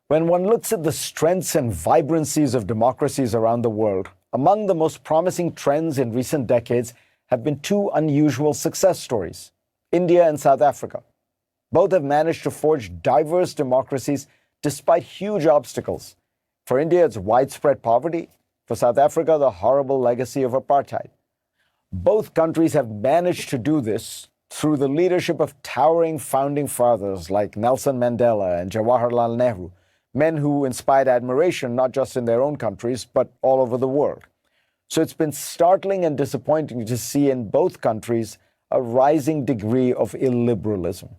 When one looks at the strengths and vibrancies of democracies around the world, among the most promising trends in recent decades have been two unusual success stories: India and South Africa. Both have managed to forge diverse democracies despite huge obstacles. For India, it's widespread poverty. For South Africa, the horrible legacy of apartheid. Both countries have managed to do this through the leadership of towering founding fathers like Nelson Mandela and Jawaharlal Nehru, men who inspired admiration not just in their own countries, but all over the world. So it's been startling and disappointing to see in both countries a rising degree of illiberalism.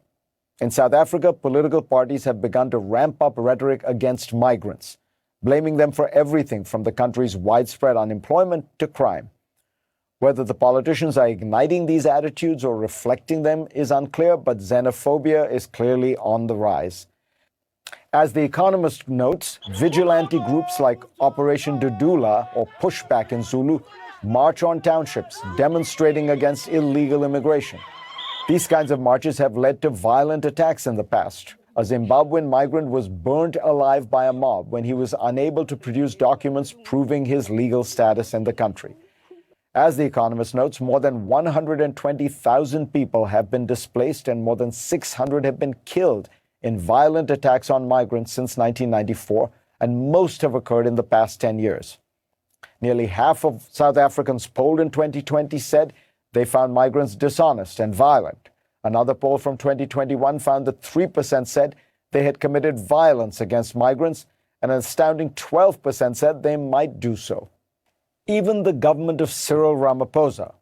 In South Africa, political parties have begun to ramp up rhetoric against migrants, blaming them for everything from the country's widespread unemployment to crime. Whether the politicians are igniting these attitudes or reflecting them is unclear, but xenophobia is clearly on the rise. As The Economist notes, vigilante groups like Operation Dudula, or Pushback in Zulu, march on townships, demonstrating against illegal immigration. These kinds of marches have led to violent attacks in the past. A Zimbabwean migrant was burnt alive by a mob when he was unable to produce documents proving his legal status in the country. As The Economist notes, more than 120,000 people have been displaced and more than 600 have been killed in violent attacks on migrants since 1994, and most have occurred in the past 10 years. Nearly half of South Africans polled in 2020 said they found migrants dishonest and violent. Another poll from 2021 found that 3% said they had committed violence against migrants, and an astounding 12% said they might do so. Even the government of Cyril Ramaphosa,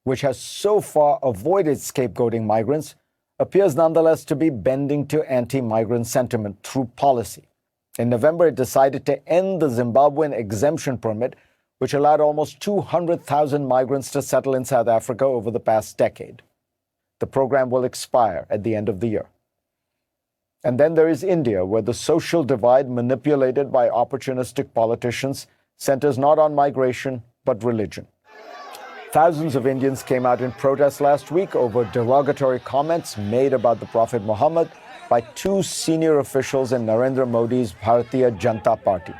which has so far avoided scapegoating migrants, appears nonetheless to be bending to anti-migrant sentiment through policy. In November, it decided to end the Zimbabwean exemption permit, which allowed almost 200,000 migrants to settle in South Africa over the past decade. The program will expire at the end of the year. And then there is India, where the social divide manipulated by opportunistic politicians centers not on migration, but religion. Thousands of Indians came out in protest last week over derogatory comments made about the Prophet Muhammad by two senior officials in Narendra Modi's Bharatiya Janata Party.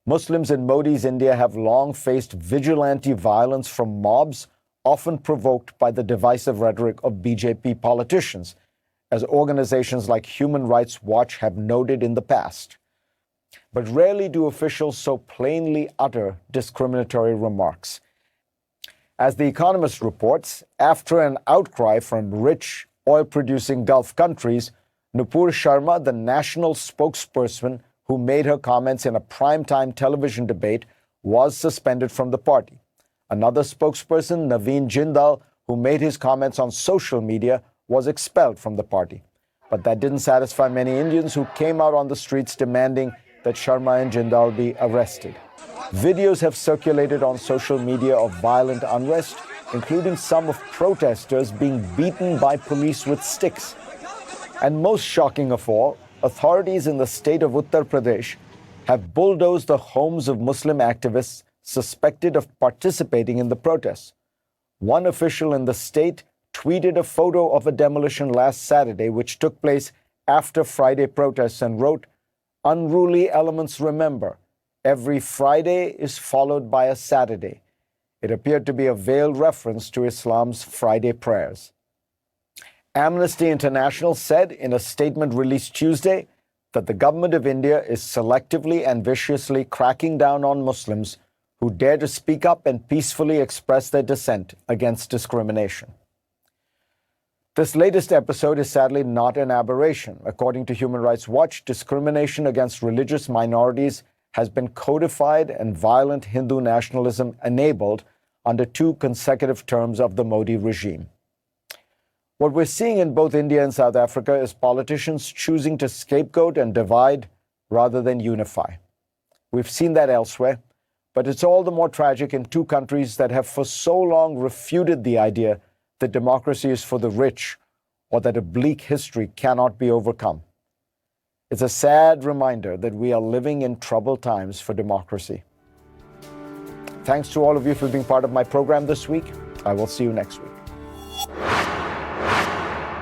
Muslims in Modi's India have long faced vigilante violence from mobs, often provoked by the divisive rhetoric of BJP politicians, as organizations like Human Rights Watch have noted in the past. But rarely do officials so plainly utter discriminatory remarks. As The Economist reports, after an outcry from rich, oil-producing Gulf countries, Nupur Sharma, the national spokesperson who made her comments in a primetime television debate, was suspended from the party. Another spokesperson, Naveen Jindal, who made his comments on social media, was expelled from the party. But that didn't satisfy many Indians who came out on the streets demanding that Sharma and Jindal be arrested. Videos have circulated on social media of violent unrest, including some of protesters being beaten by police with sticks. And most shocking of all, authorities in the state of Uttar Pradesh have bulldozed the homes of Muslim activists suspected of participating in the protests. One official in the state tweeted a photo of a demolition last Saturday, which took place after Friday protests, and wrote, "Unruly elements remember, every Friday is followed by a Saturday." It appeared to be a veiled reference to Islam's Friday prayers. Amnesty International said in a statement released Tuesday that the government of India is selectively and viciously cracking down on Muslims who dare to speak up and peacefully express their dissent against discrimination. This latest episode is sadly not an aberration. According to Human Rights Watch, discrimination against religious minorities has been codified and violent Hindu nationalism enabled under two consecutive terms of the Modi regime. What we're seeing in both India and South Africa is politicians choosing to scapegoat and divide rather than unify. We've seen that elsewhere, but it's all the more tragic in two countries that have for so long refuted the idea that democracy is for the rich or that a bleak history cannot be overcome. It's a sad reminder that we are living in troubled times for democracy. Thanks to all of you for being part of my program this week. I will see you next week.